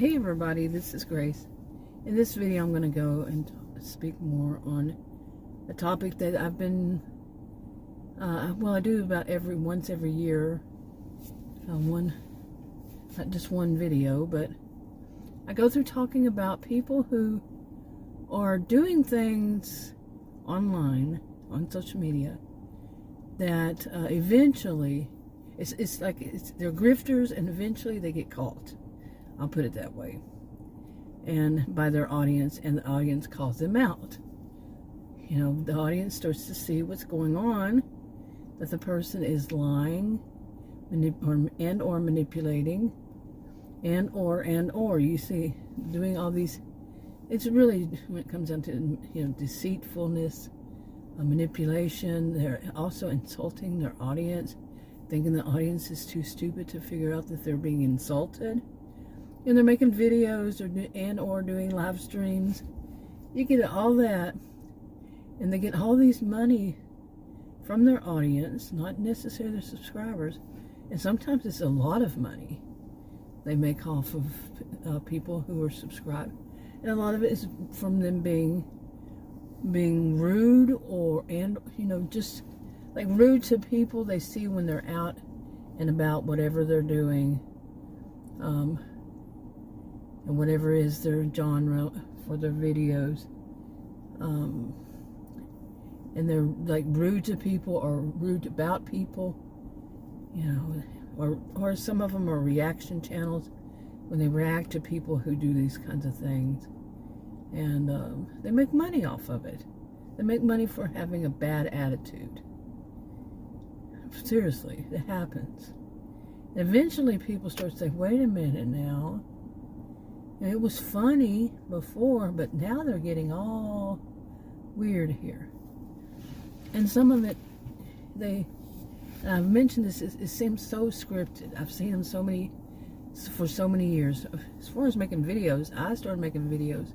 Hey everybody, this is Grace. In this video I'm going to go and speak more on a topic that I've been, I do about once every year, not just one video, but I go through talking about people who are doing things online, on social media, that eventually, they're grifters and eventually they get caught. I'll put it that way. And by their audience, and the audience calls them out. You know, the audience starts to see what's going on, that the person is lying, or manipulating, or you see, doing all these. It's really, when it comes down to, deceitfulness, manipulation. They're also insulting their audience, thinking the audience is too stupid to figure out that they're being insulted. And they're making videos or doing live streams. You get all that, and they get all these money from their audience, not necessarily their subscribers. And sometimes it's a lot of money they make off of people who are subscribed. And a lot of it is from them being rude just like rude to people they see when they're out and about, whatever they're doing. And whatever is their genre for their videos. And they're like rude to people or rude about people, or some of them are reaction channels when they react to people who do these kinds of things. And they make money off of it. They make money for having a bad attitude. Seriously, it happens. Eventually people start to say, wait a minute now. It was funny before, but now they're getting all weird here. And some of it, I've mentioned this, it seems so scripted. I've seen them for so many years. As far as making videos, I started making videos.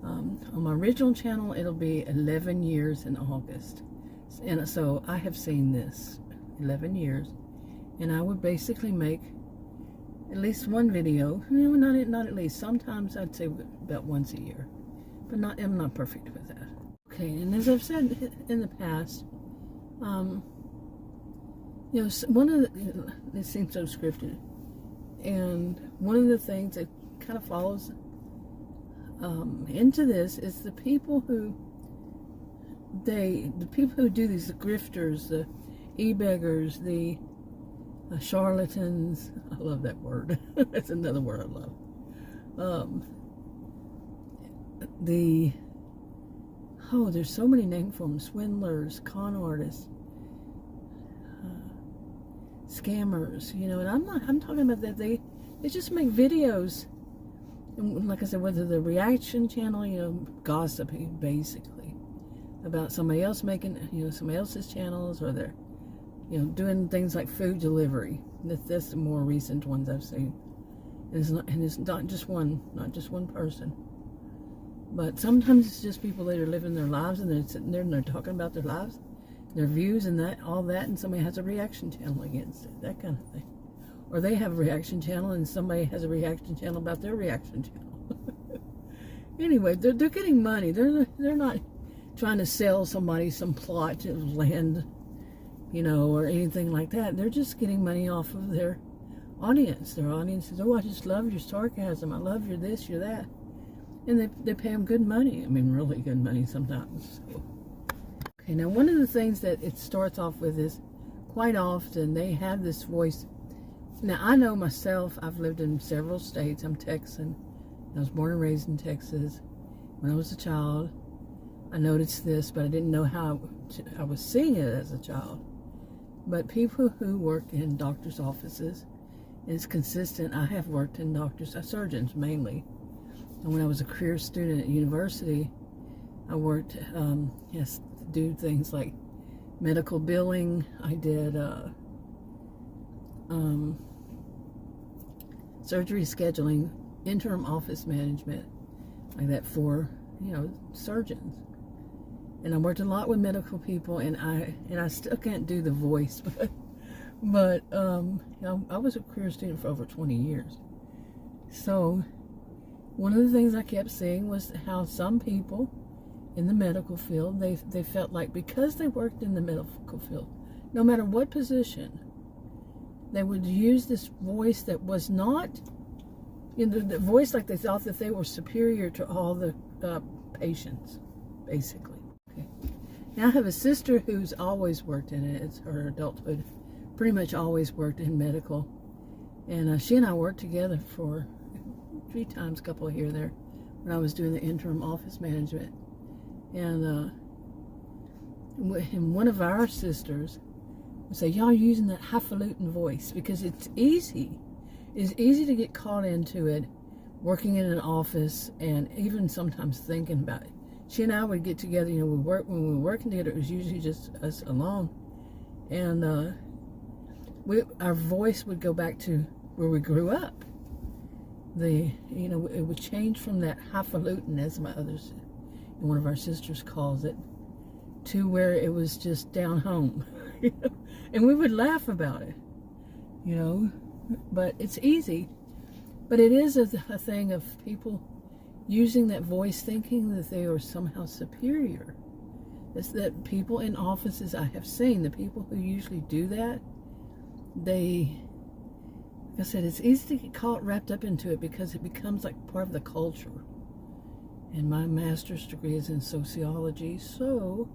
On my original channel, it'll be 11 years in August. And so I have seen this 11 years. And I would basically make at least one video, not at least. Sometimes I'd say about once a year, but I'm not perfect with that. Okay, and as I've said in the past, it seems so scripted, and one of the things that kind of follows into this is the people who do these, the grifters, the e-beggars, the charlatans. I love that word. That's another word I love. There's so many names for them: swindlers, con artists, scammers. And I'm talking about that they just make videos, and like I said, whether the reaction channel, gossiping basically about somebody else making, somebody else's channels, or they're doing things like food delivery. That's the more recent ones I've seen. And it's not just one person. But sometimes it's just people that are living their lives, and they're sitting there and they're talking about their lives, their views, and all that, and somebody has a reaction channel against it, that kind of thing. Or they have a reaction channel, and somebody has a reaction channel about their reaction channel. Anyway, they're getting money. They're not trying to sell somebody some plot of land, or anything like that. They're just getting money off of their audience. Their audience says, oh, I just love your sarcasm. I love your this, your that. And they pay them good money. I mean, really good money sometimes. So. Okay, now one of the things that it starts off with is quite often they have this voice. Now, I know myself, I've lived in several states. I'm Texan. I was born and raised in Texas. When I was a child, I noticed this, but I didn't know how I was seeing it as a child. But people who work in doctor's offices, it's consistent. I have worked in surgeons mainly. And when I was a career student at university, I worked, do things like medical billing. I did surgery scheduling, interim office management, like that for, surgeons. And I worked a lot with medical people, and I still can't do the voice, but I was a career student for over 20 years. So one of the things I kept seeing was how some people in the medical field, they felt like because they worked in the medical field, no matter what position, they would use this voice that was not, the voice like they thought that they were superior to all the patients, basically. Okay. Now I have a sister who's always worked in it. It's her adulthood, pretty much always worked in medical. And she and I worked together for 3 times, a couple here there, when I was doing the interim office management. And one of our sisters would say, y'all using that highfalutin voice because it's easy. It's easy to get caught into it, working in an office and even sometimes thinking about it. She and I would get together, when we were working together, it was usually just us alone. And our voice would go back to where we grew up. It would change from that highfalutin, as one of our sisters calls it, to where it was just down home. And we would laugh about it, but it's easy. But it is a thing of people using that voice thinking that they are somehow superior. It's that people in offices I have seen, the people who usually do that, like I said, it's easy to get caught wrapped up into it because it becomes like part of the culture. And my master's degree is in sociology, so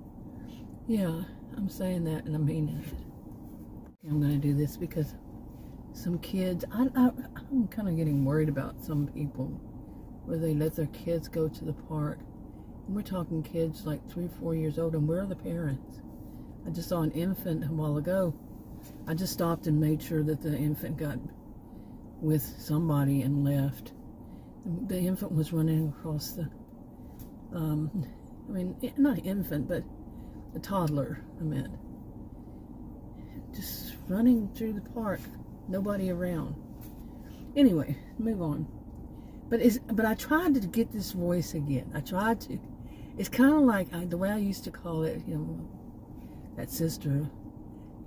yeah, I'm saying that and I mean it. I'm going to do this because some kids, I'm kind of getting worried about some people where they let their kids go to the park. And we're talking kids like 3 or 4 years old, and where are the parents? I just saw an infant a while ago. I just stopped and made sure that the infant got with somebody and left. The infant was running across the, not an infant, but a toddler, I meant. Just running through the park, nobody around. Anyway, move on. But I tried to get this voice again. I tried to. It's kind of like the way I used to call it, that sister,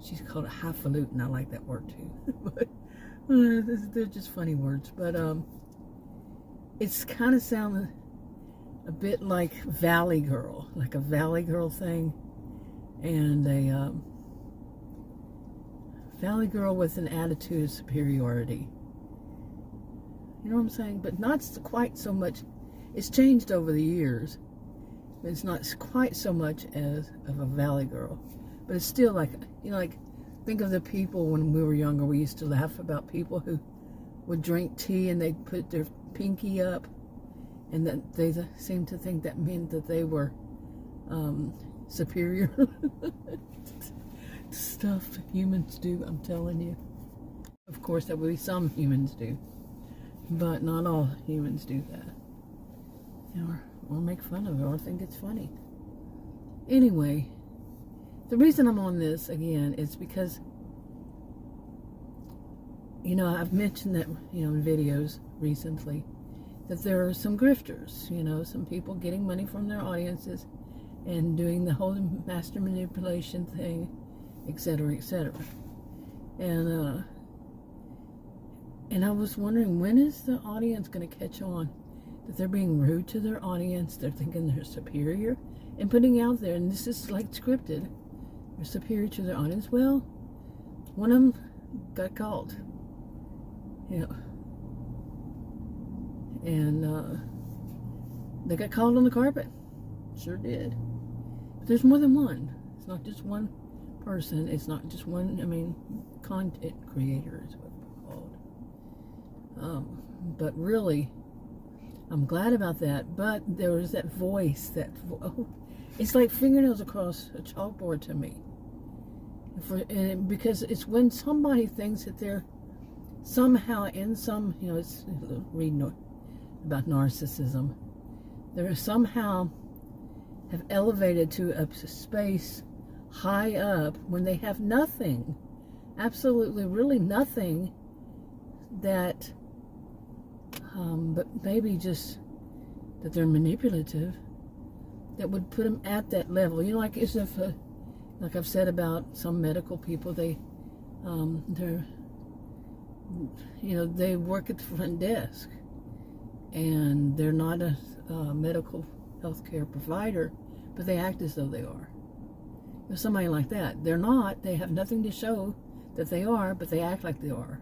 she's called it highfalutin. I like that word too. But they're just funny words. But it's kind of sounding a bit like Valley Girl, like a Valley Girl thing. And a Valley Girl with an attitude of superiority. You know what I'm saying? But not quite so much. It's changed over the years. But it's not quite so much as of a Valley Girl. But it's still like, think of the people when we were younger. We used to laugh about people who would drink tea and they'd put their pinky up. And that they seemed to think that meant that they were superior. Stuff humans do, I'm telling you. Of course, that would be some humans do. But not all humans do that. Or make fun of it or think it's funny. Anyway, the reason I'm on this again is because, I've mentioned that, in videos recently, that there are some grifters, some people getting money from their audiences and doing the whole master manipulation thing, etc., etc. And I was wondering, when is the audience going to catch on that they're being rude to their audience, they're thinking they're superior, and putting out there, and this is like scripted, they're superior to their audience. Well, one of them got called, and they got called on the carpet. Sure did. But there's more than one. It's not just one person. It's not just one, content creator is what they're called. But really, I'm glad about that. But there was that voice, it's like fingernails across a chalkboard to me. Because it's when somebody thinks that they're somehow in some, it's reading about narcissism, they're somehow have elevated to a space high up when they have nothing, absolutely really nothing, that but maybe just that they're manipulative, that would put them at that level. Like as if like I've said about some medical people, they work at the front desk, and they're not a medical health care provider, but they act as though they are. If somebody like that, they're not, they have nothing to show that they are, but they act like they are.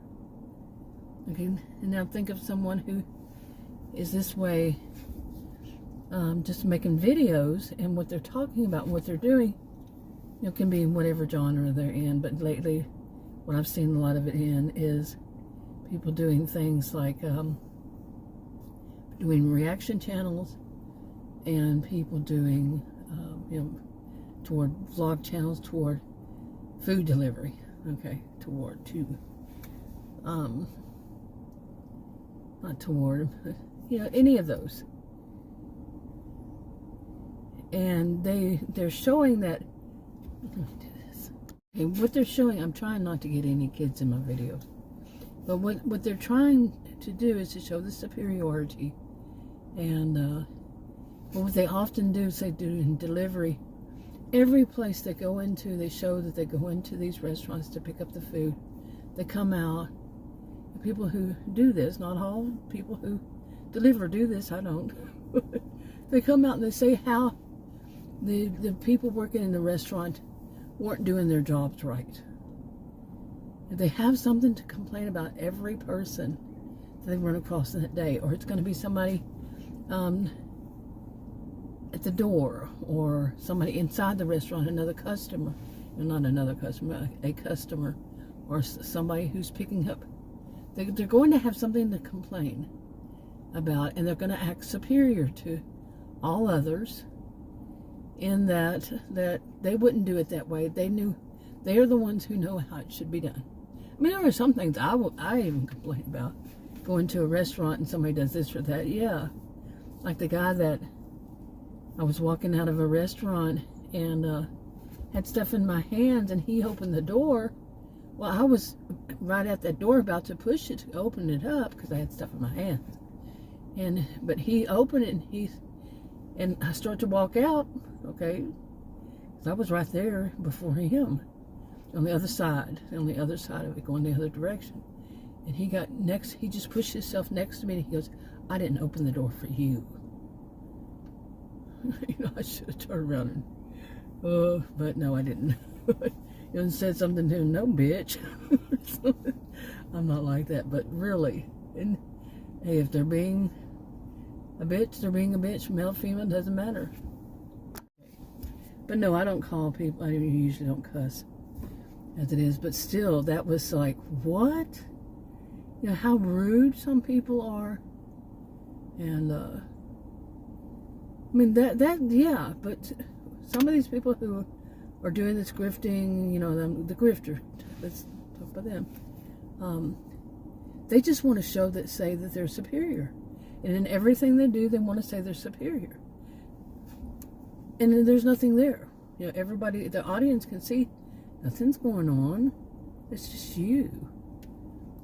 Okay, and now think of someone who is this way, just making videos, and what they're talking about and what they're doing, you know, can be in whatever genre they're in. But lately, what I've seen a lot of it in is people doing things like doing reaction channels, and people doing, you know, toward vlog channels, toward food delivery, okay, not toward, but, you know, any of those. And they're showing that, let me do this. Okay, what they're showing, I'm trying not to get any kids in my videos, but what they're trying to do is to show the superiority. And what they often do is they do in delivery. Every place they go into, they show that they go into these restaurants to pick up the food. They come out. The people who do this, not all people who deliver do this, I don't. They come out and they say how the people working in the restaurant weren't doing their jobs right. If they have something to complain about, every person that they run across in that day, or it's going to be somebody at the door, or somebody inside the restaurant, another customer, not another customer, a customer, or somebody who's picking up. They're going to have something to complain about, and they're going to act superior to all others in that they wouldn't do it that way. They're the ones who know how it should be done. I mean, there are some things I even complain about. Going to a restaurant and somebody does this or that, yeah. Like the guy that I was walking out of a restaurant and had stuff in my hands, and he opened the door. Well, I was right at that door about to push it to open it up because I had stuff in my hands. But he opened it, and I start to walk out, okay, because I was right there before him, on the other side of it, going the other direction. And he just pushed himself next to me, and he goes, "I didn't open the door for you." You know, I should have turned around but no, I didn't. And said something to him, "No, bitch." I'm not like that, but really, and hey, if they're being a bitch, they're being a bitch. Male, female, doesn't matter. But no, I don't call people, I usually don't cuss as it is, but still, that was like, what? You know, how rude some people are. And, I mean, yeah, but some of these people who are doing this grifting, you know, the grifter, let's talk about them, they just want to say that they're superior. And in everything they do, they want to say they're superior. And then there's nothing there. You know, everybody, the audience can see nothing's going on. It's just you.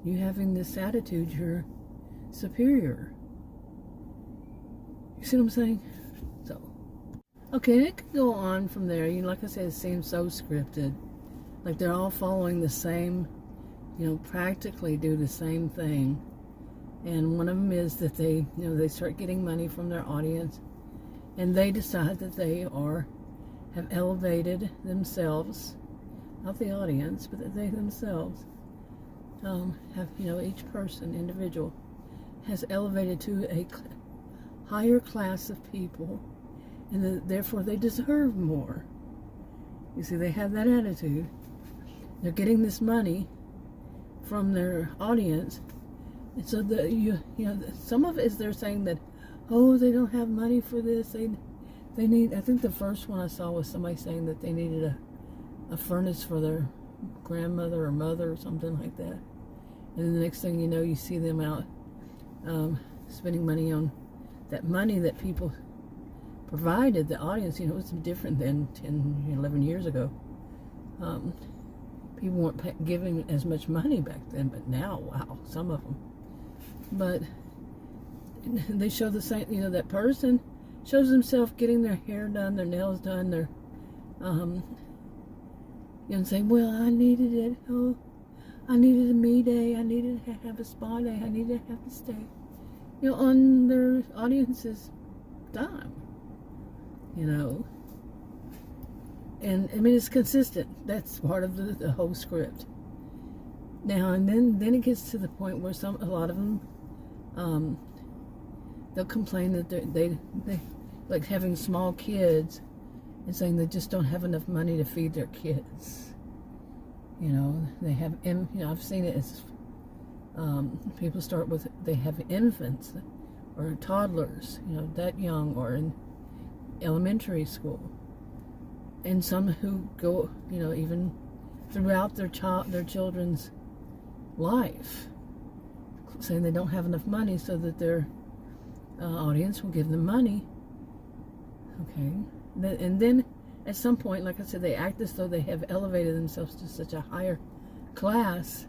You having this attitude, you're superior. You see what I'm saying? So, okay, and it could go on from there. You know, like I said, it seems so scripted. Like they're all following the same, you know, practically do the same thing. And one of them is that they start getting money from their audience, and they decide that they have elevated themselves, not the audience, but that they themselves have, you know, each person, individual, has elevated to a higher class of people, and therefore they deserve more. You see, they have that attitude. They're getting this money from their audience, and so you know, some of it is they're saying that, oh, they don't have money for this. They need. I think the first one I saw was somebody saying that they needed a furnace for their grandmother or mother or something like that. And then the next thing you know, you see them out spending money on that money that people provided the audience. You know, it was different than 10, 11 years ago. People weren't giving as much money back then, but now, wow, some of them. But they show the same, you know, that person shows themselves getting their hair done, their nails done, their, you know, saying, well, I needed it, oh, I needed a me day, I needed to have a spa day, I needed to have a stay. on their audience's dime, you know. And I mean, it's consistent. That's part of the whole script. Now and then it gets to the point where a lot of them, they'll complain that they like having small kids and saying they just don't have enough money to feed their kids. You know, they have, I've seen it as people start with, they have infants or toddlers, that young, or in elementary school. And some who go, even throughout their children's life, saying they don't have enough money so that their audience will give them money. Okay. And then at some point, like I said, they act as though they have elevated themselves to such a higher class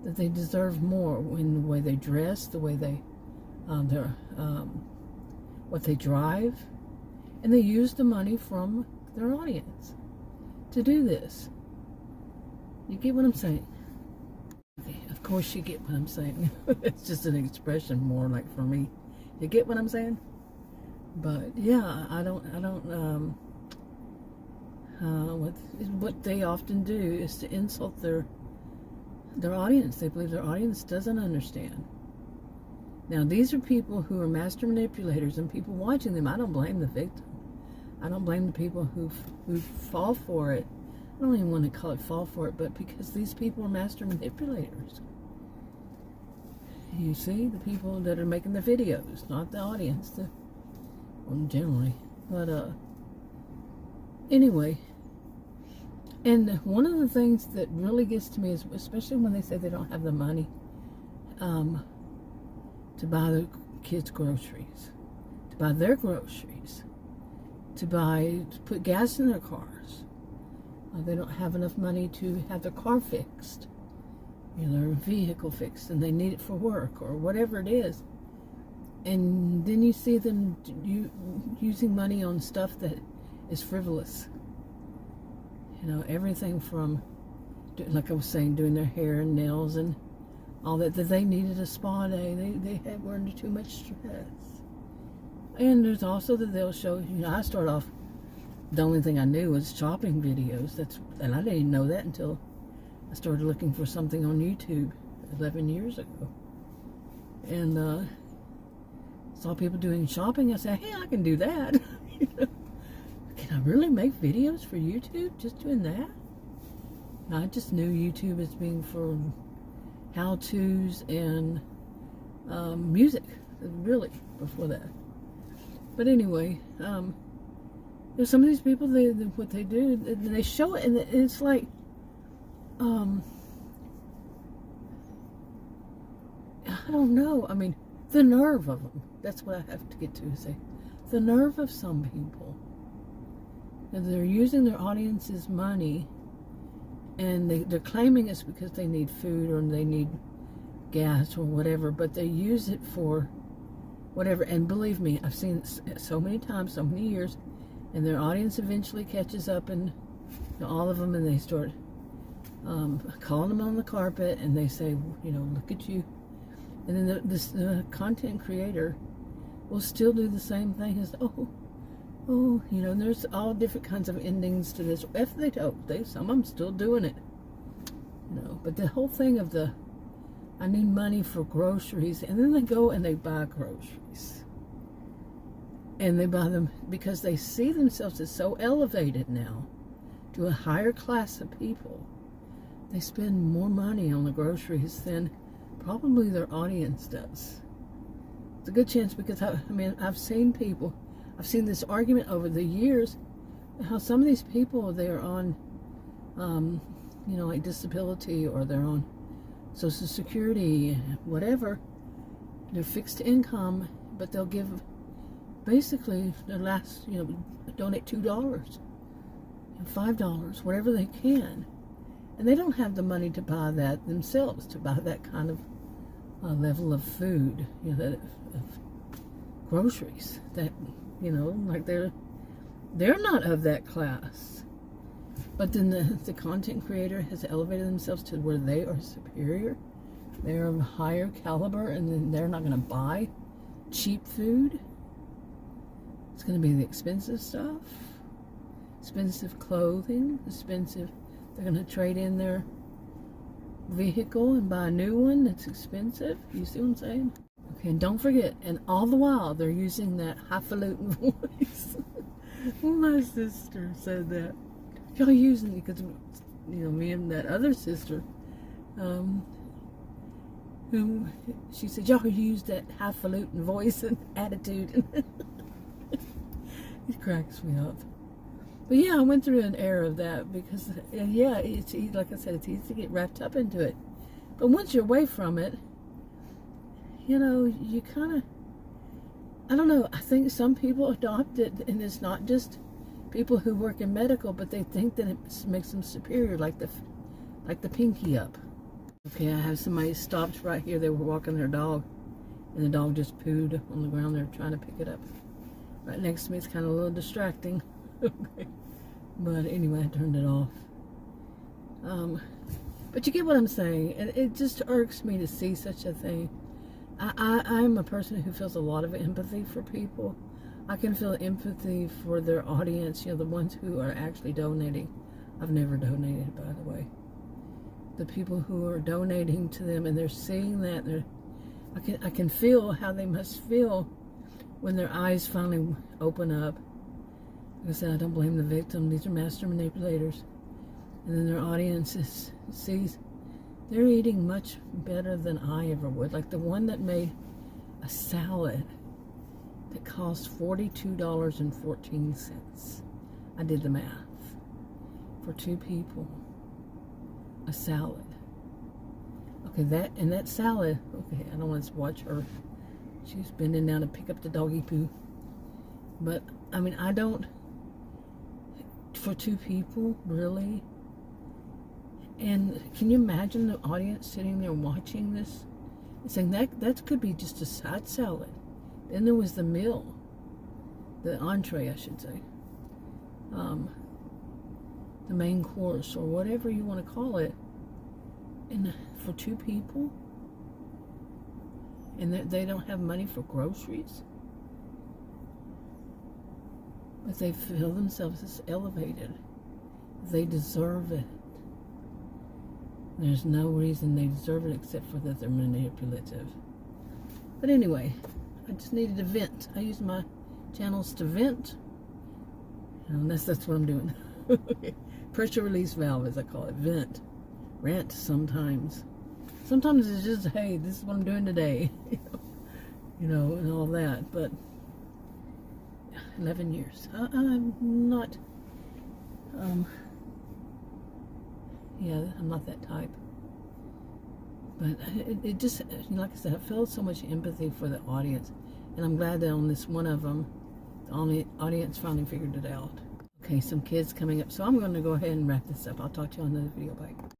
that they deserve more in the way they dress, the way they, what they drive, and they use the money from their audience to do this. You get what I'm saying? Okay, of course you get what I'm saying. It's just an expression more like for me. You get what I'm saying? But yeah, I don't. What they often do is to insult their audience. They believe their audience doesn't understand. Now, these are people who are master manipulators, and people watching them. I don't blame the victim. I don't blame the people who fall for it. I don't even want to call it fall for it, but because these people are master manipulators. You see, the people that are making the videos, not the audience, generally. But anyway, and one of the things that really gets to me is, especially when they say they don't have the money to buy the kids' groceries, to buy their groceries, to put gas in their cars. They don't have enough money to have their car fixed, their vehicle fixed, and they need it for work or whatever it is. And then you see them using money on stuff that is frivolous. Everything from, like I was saying, doing their hair and nails and all that they needed a spa day. They were under too much stress. And there's also that they'll show, I started off, the only thing I knew was shopping videos. And I didn't even know that until I started looking for something on YouTube 11 years ago. And saw people doing shopping. I said, hey, I can do that. Can I really make videos for YouTube just doing that? I just knew YouTube as being for how-tos and music, really, before that. But anyway, there's some of these people, what they do, they show it, and it's like, I don't know. I mean, the nerve of them. That's what I have to get to say. The nerve of some people. And they're using their audience's money, and they're claiming it's because they need food or they need gas or whatever, but they use it for whatever. And believe me, I've seen it so many times, so many years, and their audience eventually catches up, and all of them, and they start calling them on the carpet, and they say, look at you. And then the content creator will still do the same thing as, and there's all different kinds of endings to this. If they don't, some of them still doing it. But the whole thing of I need money for groceries, and then they go and they buy groceries. And they buy them because they see themselves as so elevated now to a higher class of people. They spend more money on the groceries than probably their audience does. It's a good chance, because I've seen this argument over the years, how some of these people, they're on, like disability, or they're on Social Security, whatever. They're fixed income, but they'll give, basically, their last, donate $2, $5, whatever they can. And they don't have the money to buy that themselves, to buy that kind of level of food, of groceries. That, like they're not of that class. But then the content creator has elevated themselves to where they are superior. They're of a higher caliber, and then they're not going to buy cheap food. It's going to be the expensive stuff. Expensive clothing. Expensive. They're going to trade in their vehicle and buy a new one that's expensive. You see what I'm saying? Okay, and don't forget, and all the while they're using that highfalutin voice. Well, my sister said that. Y'all using it because, you know, me and that other sister, who she said, y'all use that highfalutin voice and attitude. It cracks me up. But yeah, I went through an era of that because, yeah, it's like I said, it's easy to get wrapped up into it. But once you're away from it, you know, you kind of, I don't know, I think some people adopt it, and it's not just people who work in medical, but they think that it makes them superior, like the pinky up. Okay, I have somebody stopped right here. They were walking their dog, and the dog just pooed on the ground. They're trying to pick it up. Right next to me, it's kind of a little distracting. Okay. But anyway, I turned it off. But you get what I'm saying. It just irks me to see such a thing. I'm a person who feels a lot of empathy for people. I can feel empathy for their audience, you know, the ones who are actually donating. I've never donated, by the way. The people who are donating to them, and they're seeing that, I can feel how they must feel when their eyes finally open up. Like I said, I don't blame the victim. These are master manipulators. And then their audience sees they're eating much better than I ever would. Like the one that made a salad that cost $42.14. I did the math. For 2 people. A salad. Okay, that salad, okay, I don't want to watch her. She's bending down to pick up the doggy poo. But, I mean, I don't, for 2 people, really? And can you imagine the audience sitting there watching this and saying that could be just a side salad? Then there was the meal, the entree, I should say, the main course or whatever you want to call it, and for 2 people, and they don't have money for groceries, but they feel themselves as elevated. They deserve it. There's no reason they deserve it except for that they're manipulative. But anyway, I just needed to vent. I use my channels to vent. And that's what I'm doing. Pressure release valve, as I call it. Vent. Rant sometimes. Sometimes it's just, hey, this is what I'm doing today. You know, and all that. But 11 years. I'm not... yeah, I'm not that type. But it just, like I said, I feel so much empathy for the audience. And I'm glad that on this one of them, the audience finally figured it out. Okay, some kids coming up. So I'm going to go ahead and wrap this up. I'll talk to you on another video. Bye.